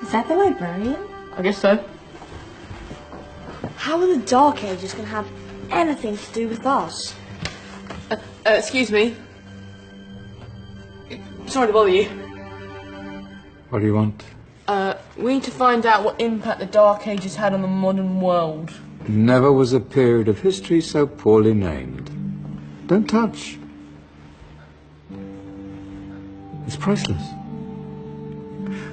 Is that the librarian? I guess so. How are the Dark Ages going to have anything to do with us? Excuse me. Sorry to bother you. What do you want? We need to find out what impact the Dark Ages had on the modern world. Never was a period of history so poorly named. Don't touch. It's priceless.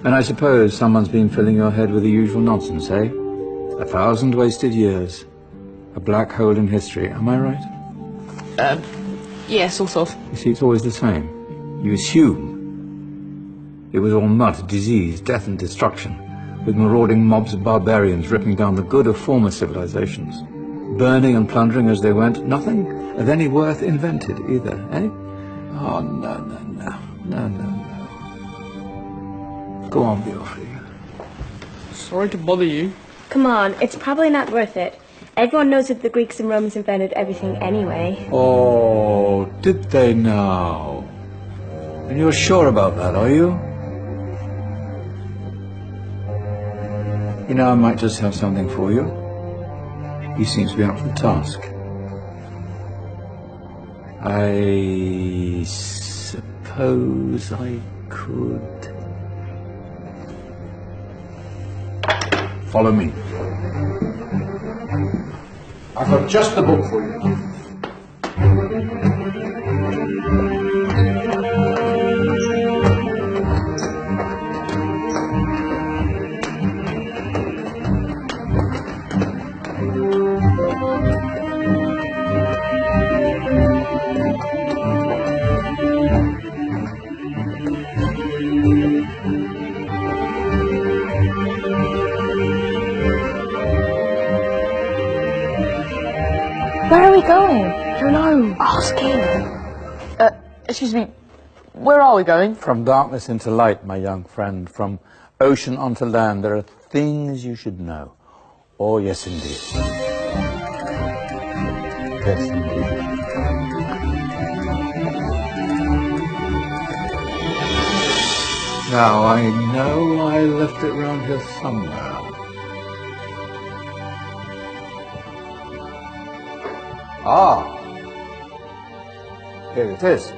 And I suppose someone's been filling your head with the usual nonsense, eh? 1,000 wasted years. A black hole in history, am I right? Yeah, sort of. You see, it's always the same. You assume it was all mud, disease, death and destruction, with marauding mobs of barbarians ripping down the good of former civilizations, burning and plundering as they went. Nothing of any worth invented either, eh? Oh, no, no, no, no, no, no. Go on, be off with you. Sorry to bother you. Come on, it's probably not worth it. Everyone knows that the Greeks and Romans invented everything anyway. Oh, did they now? And you're sure about that, are you? You know, I might just have something for you. He seems to be up for the task. I suppose I could... Follow me. I've got just the book for you. Where are we going? I don't know. Ask him. Excuse me. Where are we going? From darkness into light, my young friend. From ocean onto land. There are things you should know. Oh, yes, indeed. Yes, indeed. Now, I know I left it round here somewhere. Ah, here it is.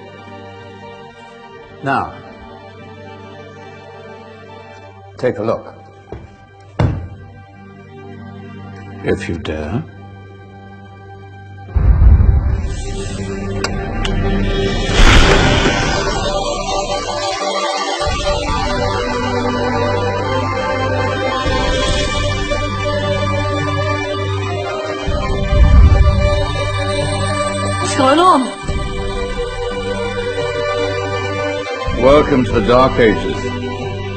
Now, take a look. If you dare. What's going on? Welcome to the Dark Ages,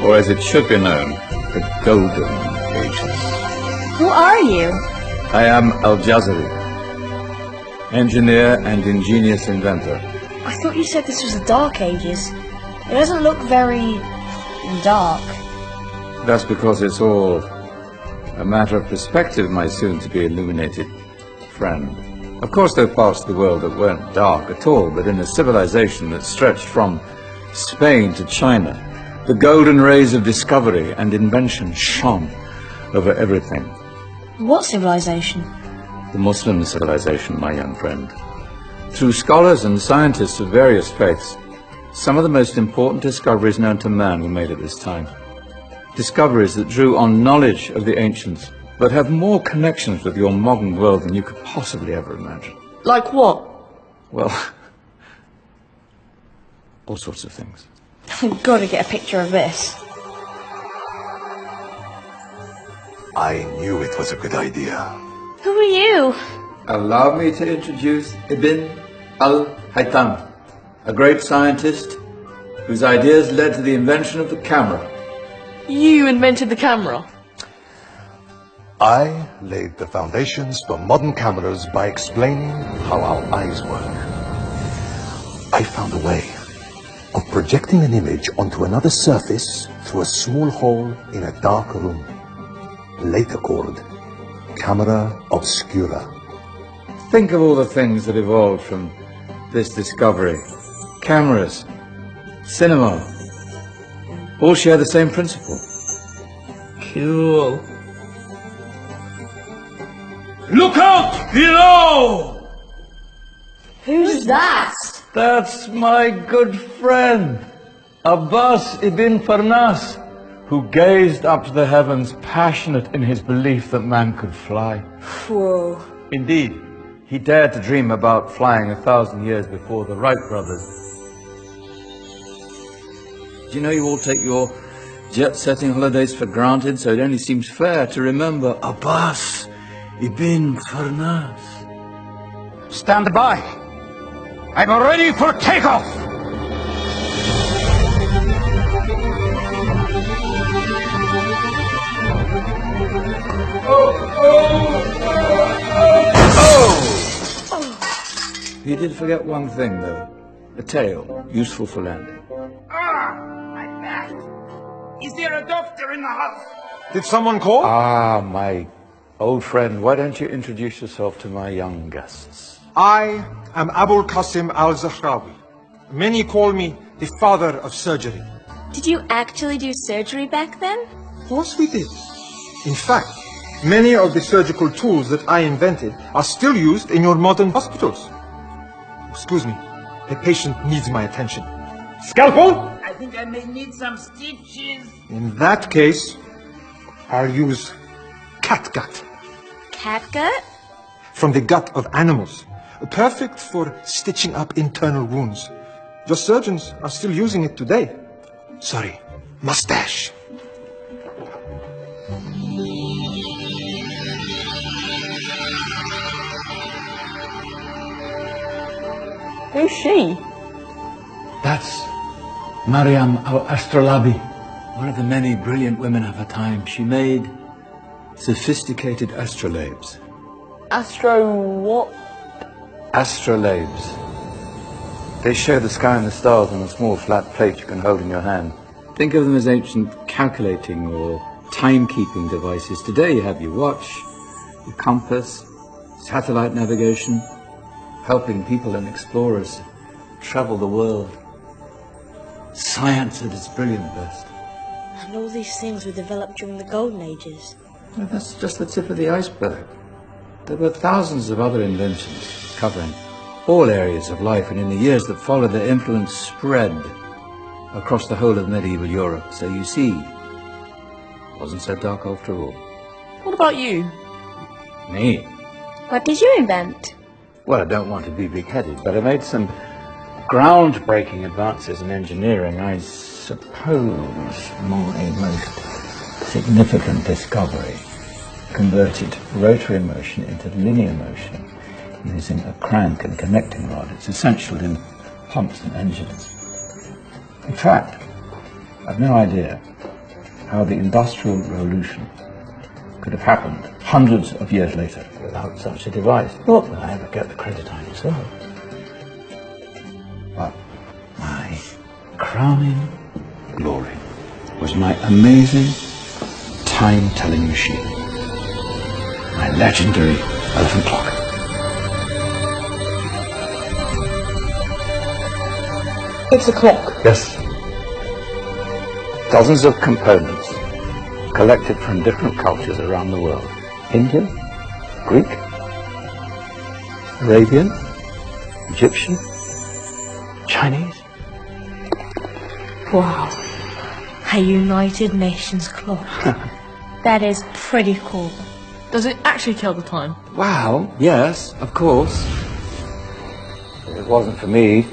or as it should be known, the Golden Ages. Who are you? I am Al-Jazari, engineer and ingenious inventor. I thought you said this was the Dark Ages. It doesn't look very... dark. That's because it's all a matter of perspective, my soon-to-be illuminated friend. Of course, there are parts of the world that weren't dark at all, but in a civilization that stretched from Spain to China, the golden rays of discovery and invention shone over everything. What civilization? The Muslim civilization, my young friend. Through scholars and scientists of various faiths, some of the most important discoveries known to man were made at this time. Discoveries that drew on knowledge of the ancients, but have more connections with your modern world than you could possibly ever imagine. Like what? Well, all sorts of things. I've got to get a picture of this. I knew it was a good idea. Who are you? Allow me to introduce Ibn al-Haytham, a great scientist whose ideas led to the invention of the camera. You invented the camera? I laid the foundations for modern cameras by explaining how our eyes work. I found a way of projecting an image onto another surface through a small hole in a dark room, later called camera obscura. Think of all the things that evolved from this discovery. Cameras, cinema, all share the same principle. Cool. Look out below! Who's that? That's my good friend, Abbas ibn Farnas, who gazed up to the heavens, passionate in his belief that man could fly. Whoa. Indeed, he dared to dream about flying 1,000 years before the Wright brothers. Do you know you all take your jet-setting holidays for granted, so it only seems fair to remember Abbas ibn Farnas. Stand by. I'm ready for takeoff. You did forget one thing, though. A tail, useful for landing. My back. Is there a doctor in the house? Did someone call? Ah, my old friend, why don't you introduce yourself to my young guests? I am Abul Qasim al-Zahrawi. Many call me the father of surgery. Did you actually do surgery back then? Of course we did. In fact, many of the surgical tools that I invented are still used in your modern hospitals. Excuse me, the patient needs my attention. Scalpel? I think I may need some stitches. In that case, I'll use catgut. Catgut? From the gut of animals. Perfect for stitching up internal wounds. Just surgeons are still using it today. Sorry, mustache. Who's she? That's Maryam al-Astrolabi, one of the many brilliant women of her time. She made sophisticated astrolabes. Astro what? Astrolabes. They show the sky and the stars on a small flat plate you can hold in your hand. Think of them as ancient calculating or timekeeping devices. Today you have your watch, your compass, satellite navigation, helping people and explorers travel the world. Science at its brilliant best. And all these things were developed during the Golden Ages. Well, that's just the tip of the iceberg. There were thousands of other inventions covering all areas of life, and in the years that followed, their influence spread across the whole of medieval Europe. So you see, it wasn't so dark after all. What about you? Me? What did you invent? Well, I don't want to be big-headed, but I made some groundbreaking advances in engineering. I suppose my most significant discovery converted rotary motion into linear motion using a crank and connecting rod. It's essential in pumps and engines. In fact, I've no idea how the Industrial Revolution could have happened hundreds of years later without such a device. Not that I ever get the credit I deserve. But my crowning glory was my amazing time-telling machine, my legendary elephant clock. It's a clock. Yes. Dozens of components collected from different cultures around the world. Indian, Greek, Arabian, Egyptian, Chinese. Wow. A United Nations clock. That is pretty cool. Does it actually tell the time? Wow, yes, of course. If it wasn't for me,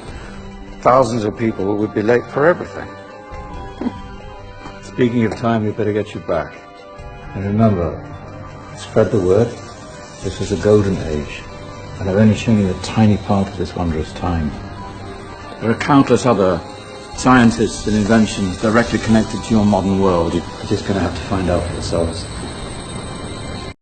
thousands of people would be late for everything. Speaking of time, we better get you back. And remember, spread the word. This was a golden age, and I've only shown you a tiny part of this wondrous time. There are countless other scientists and inventions directly connected to your modern world. You're just going to have to find out for yourselves.